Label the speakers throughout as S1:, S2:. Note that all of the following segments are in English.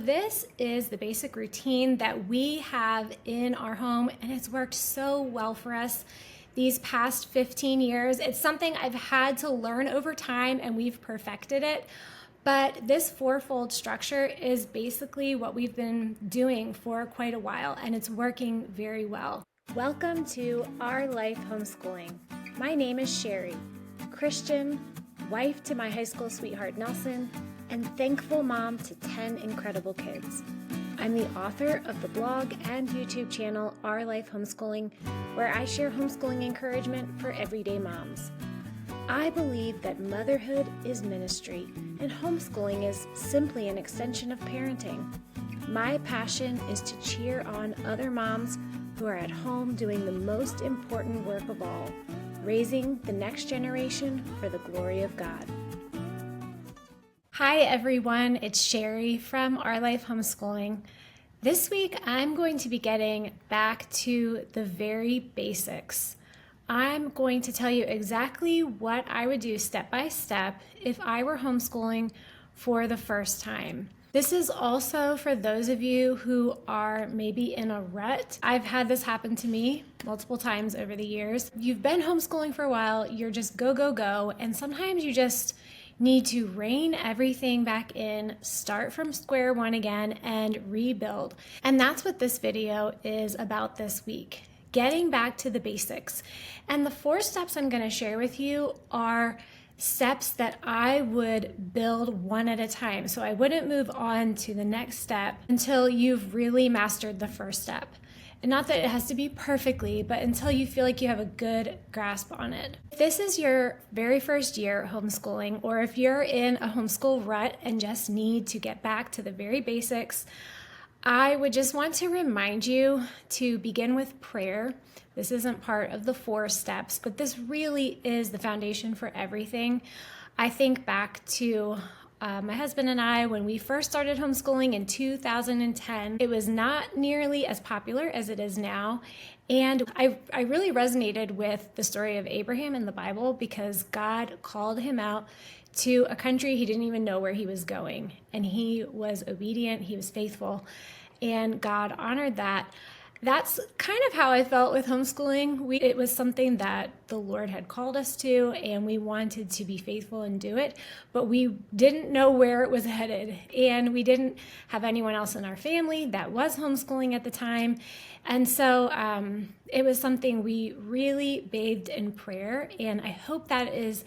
S1: This is the basic routine that we have in our home, and it's worked so well for us these past 15 years. It's something I've had to learn over time, and we've perfected it. But this fourfold structure is basically what we've been doing for quite a while, and it's working very well. Welcome to Our Life Homeschooling. My name is Sherry, Christian, wife to my high school sweetheart Nelson, and thankful mom to 10 incredible kids. I'm the author of the blog and YouTube channel Our Life Homeschooling, where I share homeschooling encouragement for everyday moms. I believe that motherhood is ministry, and homeschooling is simply an extension of parenting. My passion is to cheer on other moms who are at home doing the most important work of all, raising the next generation for the glory of God. Hi everyone, it's Sherry from Our Life Homeschooling. This week I'm going to be getting back to the very basics. I'm going to tell you exactly what I would do step by step if I were homeschooling for the first time. This is also for those of you who are maybe in a rut. I've had this happen to me multiple times over the years. You've been homeschooling for a while, you're just go, go, go, and sometimes you just need to rein everything back in, start from square one again, and rebuild. And that's what this video is about this week, getting back to the basics. And the 4 steps I'm going to share with you are steps that I would build one at a time. So I wouldn't move on to the next step until you've really mastered the first step. And not that it has to be perfectly, but until you feel like you have a good grasp on it. If this is your very first year homeschooling, or if you're in a homeschool rut and just need to get back to the very basics, I would just want to remind you to begin with prayer. This isn't part of the 4 steps, but this really is the foundation for everything. I think back to my husband and I, when we first started homeschooling in 2010, it was not nearly as popular as it is now. And I really resonated with the story of Abraham in the Bible because God called him out to a country he didn't even know where he was going. And he was obedient, he was faithful, and God honored that. That's kind of how I felt with homeschooling. It was something that the Lord had called us to, and we wanted to be faithful and do it, but we didn't know where it was headed, and we didn't have anyone else in our family that was homeschooling at the time. And so it was something we really bathed in prayer, and I hope that is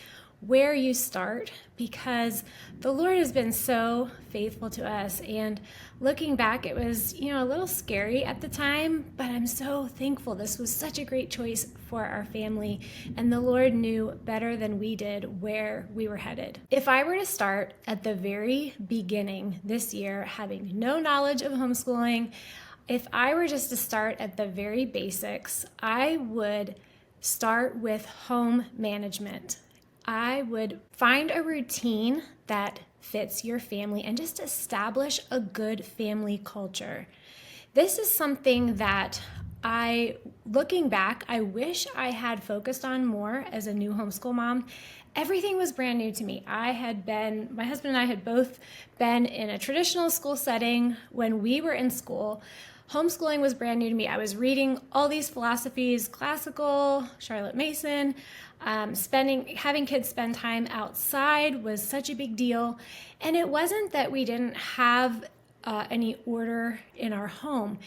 S1: where you start, because the Lord has been so faithful to us. And looking back, it was, a little scary at the time, but I'm so thankful. This was such a great choice for our family, and the Lord knew better than we did where we were headed. If I were to start at the very beginning this year, having no knowledge of homeschooling, if I were just to start at the very basics, I would start with home management. I would find a routine that fits your family and just establish a good family culture. This is something that looking back, I wish I had focused on more as a new homeschool mom. Everything was brand new to me. my husband and I had both been in a traditional school setting when we were in school. Homeschooling was brand new to me. I was reading all these philosophies, classical, Charlotte Mason, having kids spend time outside was such a big deal. And it wasn't that we didn't have any order in our home.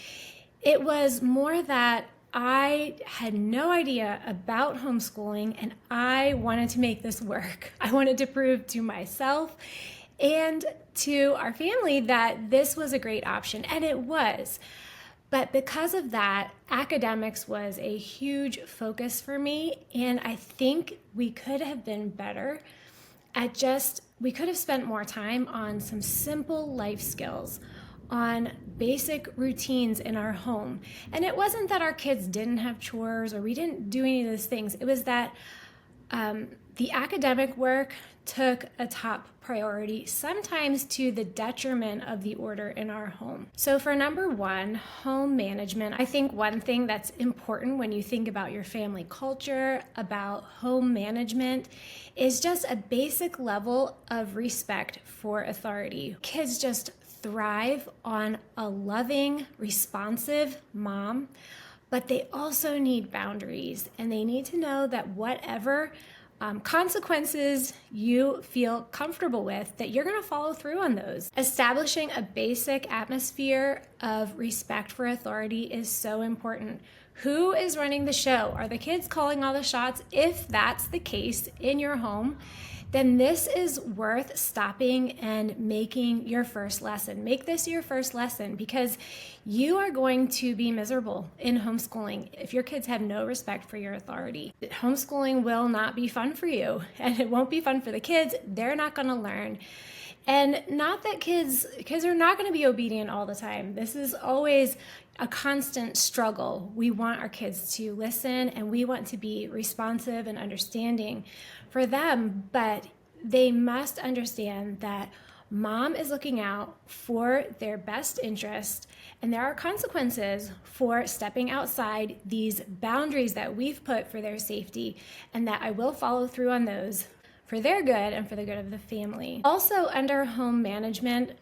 S1: It was more that I had no idea about homeschooling, and I wanted to make this work. I wanted to prove to myself and to our family that this was a great option, and it was. But because of that, academics was a huge focus for me, and I think we could have been better at we could have spent more time on some simple life skills, on basic routines in our home. And it wasn't that our kids didn't have chores or we didn't do any of those things. It was that the academic work took a top priority, sometimes to the detriment of the order in our home. So for number 1, home management, I think one thing that's important when you think about your family culture, about home management, is just a basic level of respect for authority. Kids just thrive on a loving, responsive mom, but they also need boundaries, and they need to know that whatever consequences you feel comfortable with, that you're going to follow through on those. Establishing a basic atmosphere of respect for authority is so important. Who is running the show? Are the kids calling all the shots? If that's the case in your home, then this is worth stopping and making your first lesson. Make this your first lesson, because you are going to be miserable in homeschooling if your kids have no respect for your authority. Homeschooling will not be fun for you, and it won't be fun for the kids. They're not going to learn. And not that kids are not going to be obedient all the time. This is always a constant struggle. We want our kids to listen, and we want to be responsive and understanding for them, but they must understand that mom is looking out for their best interest, and there are consequences for stepping outside these boundaries that we've put for their safety, and that I will follow through on those for their good and for the good of the family. Also, under home management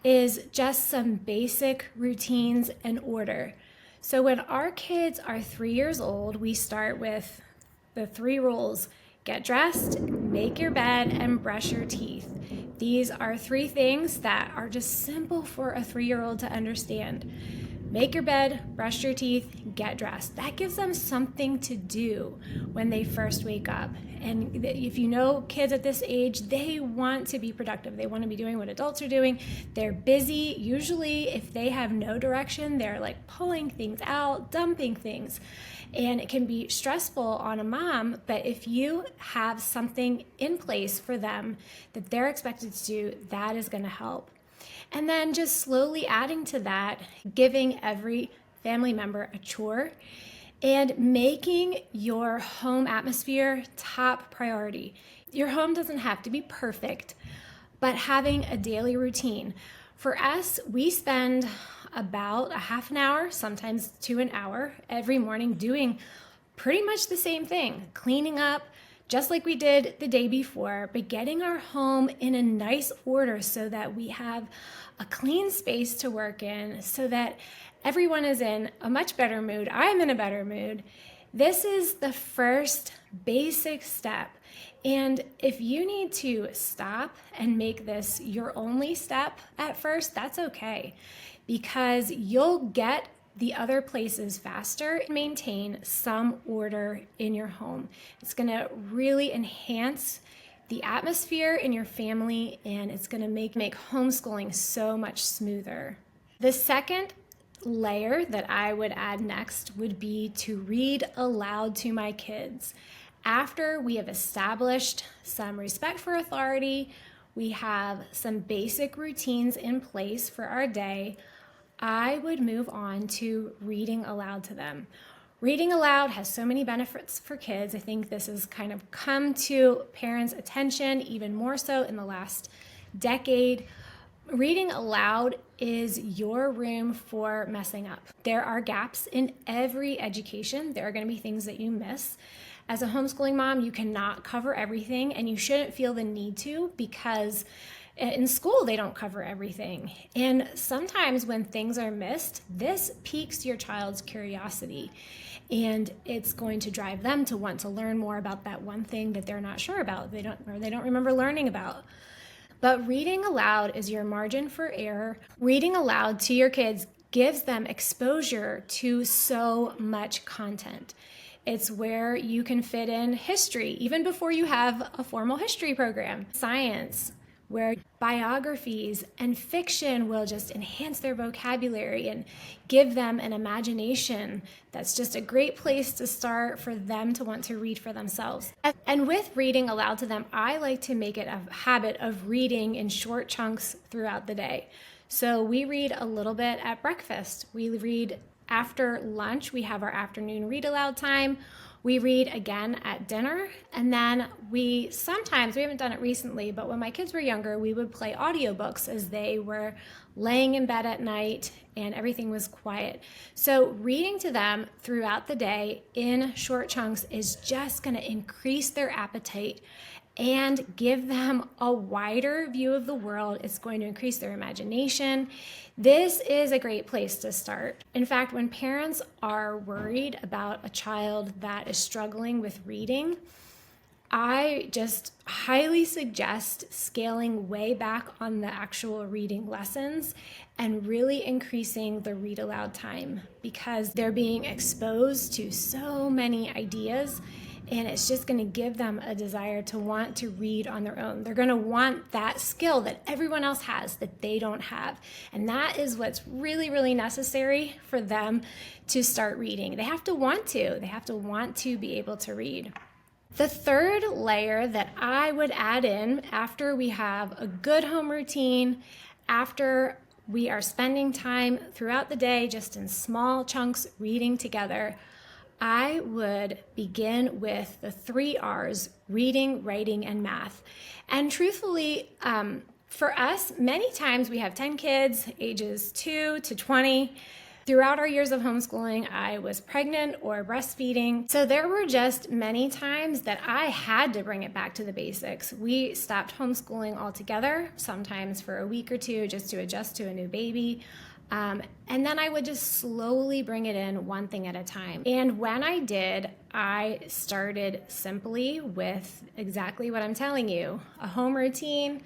S1: is just some basic routines and order. So when our kids are 3 years old, we start with the 3 rules: get dressed, make your bed, and brush your teeth. These are 3 things that are just simple for a 3-year-old to understand. Make your bed, brush your teeth, get dressed. That gives them something to do when they first wake up. And if you know kids at this age, they want to be productive. They want to be doing what adults are doing. They're busy. Usually, if they have no direction, they're like pulling things out, dumping things. And it can be stressful on a mom, but if you have something in place for them that they're expected to do, that is going to help. And then just slowly adding to that, giving every family member a chore and making your home atmosphere top priority. Your home doesn't have to be perfect, but having a daily routine. For us, we spend about a half an hour, sometimes to an hour every morning doing pretty much the same thing, cleaning up just like we did the day before, but getting our home in a nice order so that we have a clean space to work in, so that everyone is in a much better mood. I'm in a better mood. This is the first basic step. And if you need to stop and make this your only step at first, that's okay, because you'll get the other places faster. Maintain some order in your home. It's going to really enhance the atmosphere in your family, and it's going to make homeschooling so much smoother. The second layer that I would add next would be to read aloud to my kids. After we have established some respect for authority, we have some basic routines in place for our day, I would move on to reading aloud to them. Reading aloud has so many benefits for kids. I think this has kind of come to parents' attention even more so in the last decade. Reading aloud is your room for messing up. There are gaps in every education. There are going to be things that you miss. As a homeschooling mom, you cannot cover everything, and you shouldn't feel the need to, because in school, they don't cover everything. And sometimes when things are missed, this piques your child's curiosity. And it's going to drive them to want to learn more about that one thing that they're not sure about, they don't remember learning about. But reading aloud is your margin for error. Reading aloud to your kids gives them exposure to so much content. It's where you can fit in history, even before you have a formal history program, science, where biographies and fiction will just enhance their vocabulary and give them an imagination. That's just a great place to start for them to want to read for themselves. And with reading aloud to them, I like to make it a habit of reading in short chunks throughout the day. So we read a little bit at breakfast. We read after lunch. We have our afternoon read aloud time. We read again at dinner, and then we haven't done it recently, but when my kids were younger, we would play audiobooks as they were laying in bed at night and everything was quiet. So reading to them throughout the day in short chunks is just going to increase their appetite and give them a wider view of the world. It's going to increase their imagination. This is a great place to start. In fact, when parents are worried about a child that is struggling with reading, I just highly suggest scaling way back on the actual reading lessons and really increasing the read aloud time, because they're being exposed to so many ideas, and it's just going to give them a desire to want to read on their own. They're going to want that skill that everyone else has that they don't have. And that is what's really, really necessary for them to start reading. They have to want to. They have to want to be able to read. The third layer that I would add in after we have a good home routine, after we are spending time throughout the day just in small chunks reading together, I would begin with the 3 R's: reading, writing, and math. And truthfully, for us, many times we have 10 kids, ages 2 to 20. Throughout our years of homeschooling, I was pregnant or breastfeeding. So there were just many times that I had to bring it back to the basics. We stopped homeschooling altogether, sometimes for a week or two, just to adjust to a new baby. And then I would just slowly bring it in one thing at a time. And when I did, I started simply with exactly what I'm telling you: a home routine,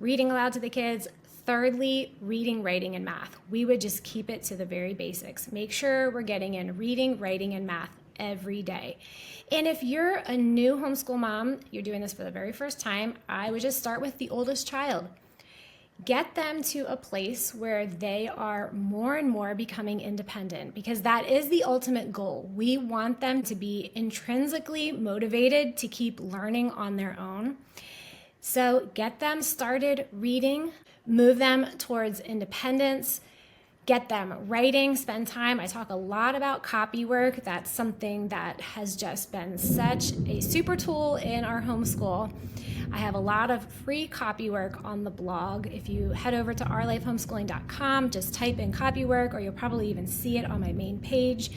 S1: reading aloud to the kids. Thirdly, reading, writing, and math. We would just keep it to the very basics. Make sure we're getting in reading, writing, and math every day. And if you're a new homeschool mom, you're doing this for the very first time, I would just start with the oldest child. Get them to a place where they are more and more becoming independent, because that is the ultimate goal. We want them to be intrinsically motivated to keep learning on their own. So get them started reading, move them towards independence, get them writing, spend time. I talk a lot about Copywork. That's something that has just been such a super tool in our homeschool. I have a lot of free Copywork on the blog. If you head over to ourlifehomeschooling.com, just type in Copywork, or you'll probably even see it on my main page.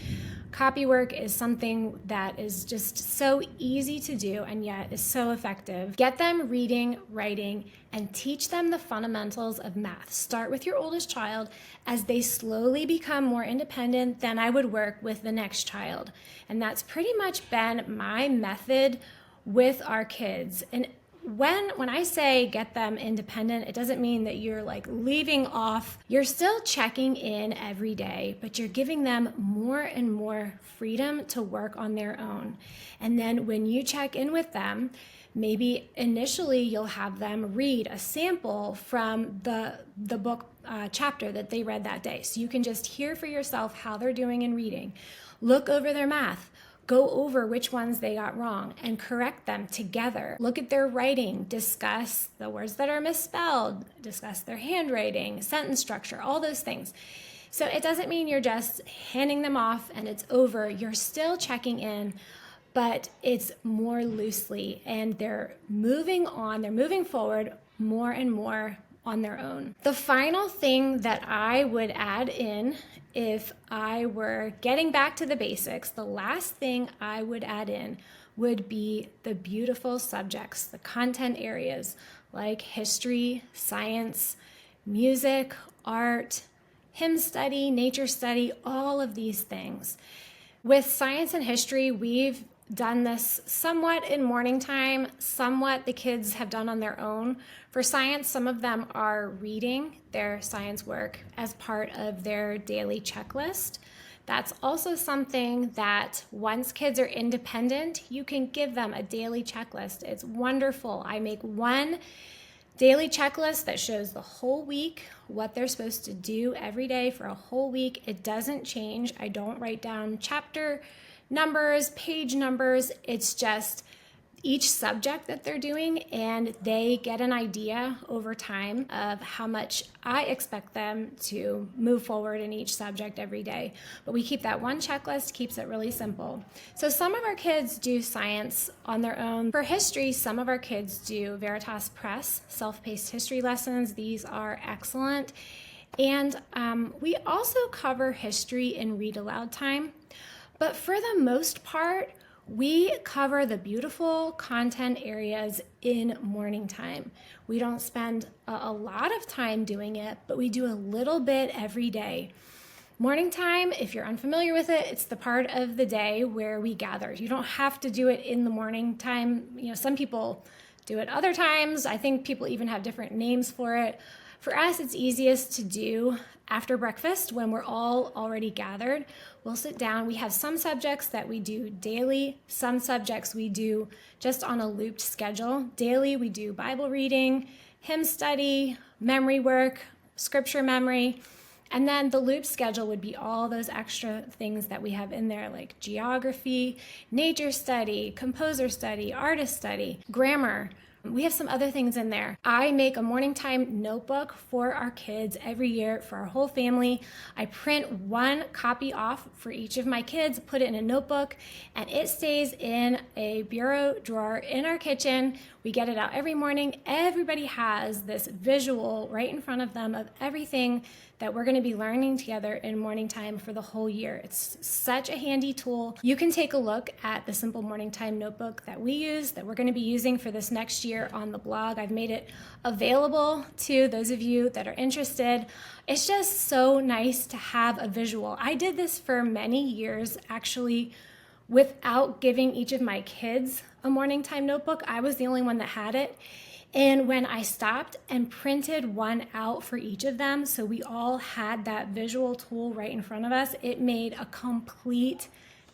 S1: Copywork is something that is just so easy to do and yet is so effective. Get them reading, writing, and teach them the fundamentals of math. Start with your oldest child. As they slowly become more independent, then I would work with the next child. And that's pretty much been my method with our kids. And when I say get them independent, it doesn't mean that you're like leaving off. You're still checking in every day, but you're giving them more and more freedom to work on their own. And then when you check in with them, maybe initially you'll have them read a sample from the book chapter that they read that day. So you can just hear for yourself how they're doing in reading. Look over their math. Go over which ones they got wrong and correct them together. Look at their writing, discuss the words that are misspelled, discuss their handwriting, sentence structure, all those things. So it doesn't mean you're just handing them off and it's over. You're still checking in, but it's more loosely, and they're moving on, they're moving forward more and more on their own. The final thing that I would add in, if I were getting back to the basics, the last thing I would add in would be the beautiful subjects, the content areas like history, science, music, art, hymn study, nature study, all of these things. With science and history, we've done this somewhat in morning time, somewhat the kids have done on their own. For science, some of them are reading their science work as part of their daily checklist. That's also something that once kids are independent, you can give them a daily checklist. It's wonderful. I make one daily checklist that shows the whole week, what they're supposed to do every day for a whole week. It doesn't change. I don't write down chapter numbers, page numbers. It's just each subject that they're doing, and they get an idea over time of how much I expect them to move forward in each subject every day. But we keep that one checklist, keeps it really simple. So some of our kids do science on their own. For history, some of our kids do Veritas Press, self-paced history lessons. These are excellent. And we also cover history in read aloud time. But for the most part, We cover the beautiful content areas in morning time. We don't spend a lot of time doing it, but we do a little bit every day. Morning time, if you're unfamiliar with it, it's the part of the day where we gather. You don't have to do it in the morning time. Some people do it other times. I think people even have different names for it. For us, it's easiest to do after breakfast when we're all already gathered. We'll sit down. We have some subjects that we do daily. Some subjects we do just on a looped schedule. Daily, we do Bible reading, hymn study, memory work, scripture memory. And then the loop schedule would be all those extra things that we have in there, like geography, nature study, composer study, artist study, grammar. We have some other things in there. I make a morning time notebook for our kids every year for our whole family. I print one copy off for each of my kids, put it in a notebook, and it stays in a bureau drawer in our kitchen. We get it out every morning. Everybody has this visual right in front of them of everything that we're going to be learning together in morning time for the whole year. It's such a handy tool. You can take a look at the simple morning time notebook that we use, that we're going to be using for this next year on the blog. I've made it available to those of you that are interested. It's just so nice to have a visual. I did this for many years, actually, without giving each of my kids a morning time notebook. I was the only one that had it. And when I stopped and printed one out for each of them, so we all had that visual tool right in front of us, it made a complete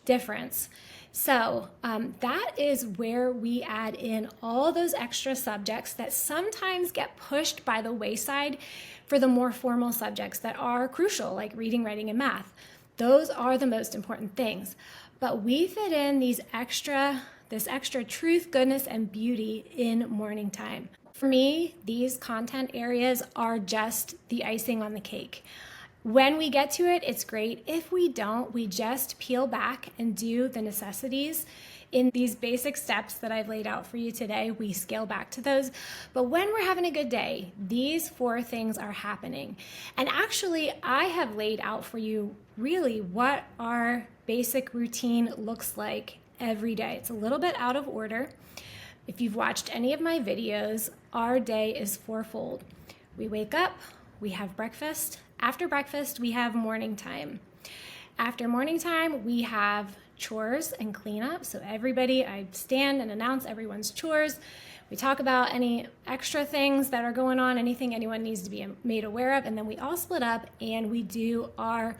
S1: difference. So that is where we add in all those extra subjects that sometimes get pushed by the wayside for the more formal subjects that are crucial, like reading, writing, and math. Those are the most important things. But we fit in this extra truth, goodness, and beauty in morning time. For me, these content areas are just the icing on the cake. When we get to it, it's great. If we don't, we just peel back and do the necessities. In these basic steps that I've laid out for you today, we scale back to those. But when we're having a good day, these 4 things are happening. And actually, I have laid out for you really what our basic routine looks like every day. It's a little bit out of order. If you've watched any of my videos, our day is 4-fold. We wake up, we have breakfast. After breakfast, we have morning time. After morning time, we have chores and cleanup. So I stand and announce everyone's chores. We talk about any extra things that are going on, anything anyone needs to be made aware of, and then we all split up and we do our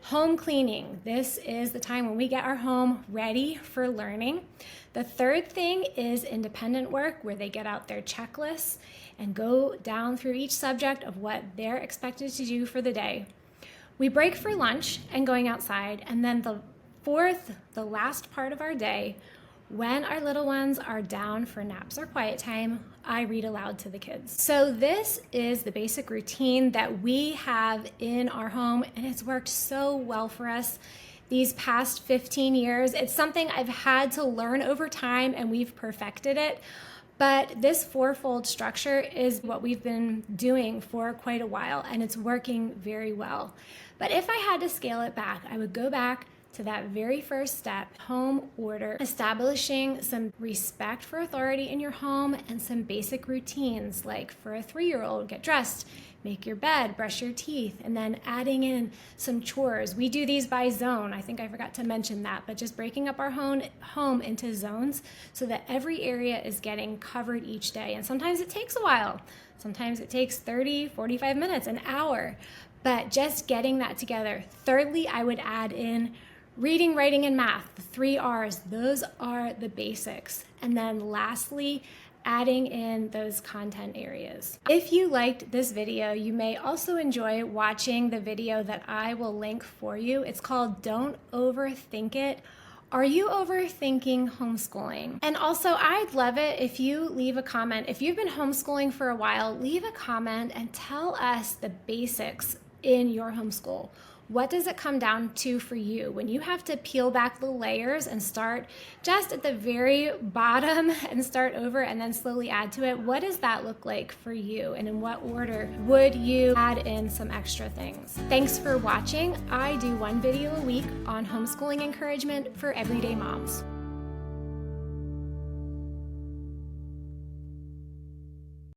S1: home cleaning. This is the time when we get our home ready for learning. The third thing is independent work, where they get out their checklists and go down through each subject of what they're expected to do for the day. We break for lunch and going outside, and then the last part of our day, when our little ones are down for naps or quiet time, I read aloud to the kids. So this is the basic routine that we have in our home, and it's worked so well for us these past 15 years. It's something I've had to learn over time, and we've perfected it. But this 4-fold structure is what we've been doing for quite a while, and it's working very well. But if I had to scale it back, I would go back to that very first step, home order, establishing some respect for authority in your home and some basic routines, like for a 3-year-old, get dressed, make your bed, brush your teeth, and then adding in some chores. We do these by zone. I think I forgot to mention that, but just breaking up our home into zones so that every area is getting covered each day. And sometimes it takes a while. Sometimes it takes 30, 45 minutes, an hour, but just getting that together. Thirdly, I would add in reading, writing, and math, the 3 R's. Those are the basics. And then lastly, adding in those content areas. If you liked this video, you may also enjoy watching the video that I will link for you. It's called Don't Overthink It. Are you overthinking homeschooling? And also, I'd love it if you leave a comment. If you've been homeschooling for a while, leave a comment and tell us the basics in your homeschool. What does it come down to for you when you have to peel back the layers and start just at the very bottom and start over and then slowly add to it? What does that look like for you, and in what order would you add in some extra things? Thanks for watching. I do 1 video a week on homeschooling encouragement for everyday moms.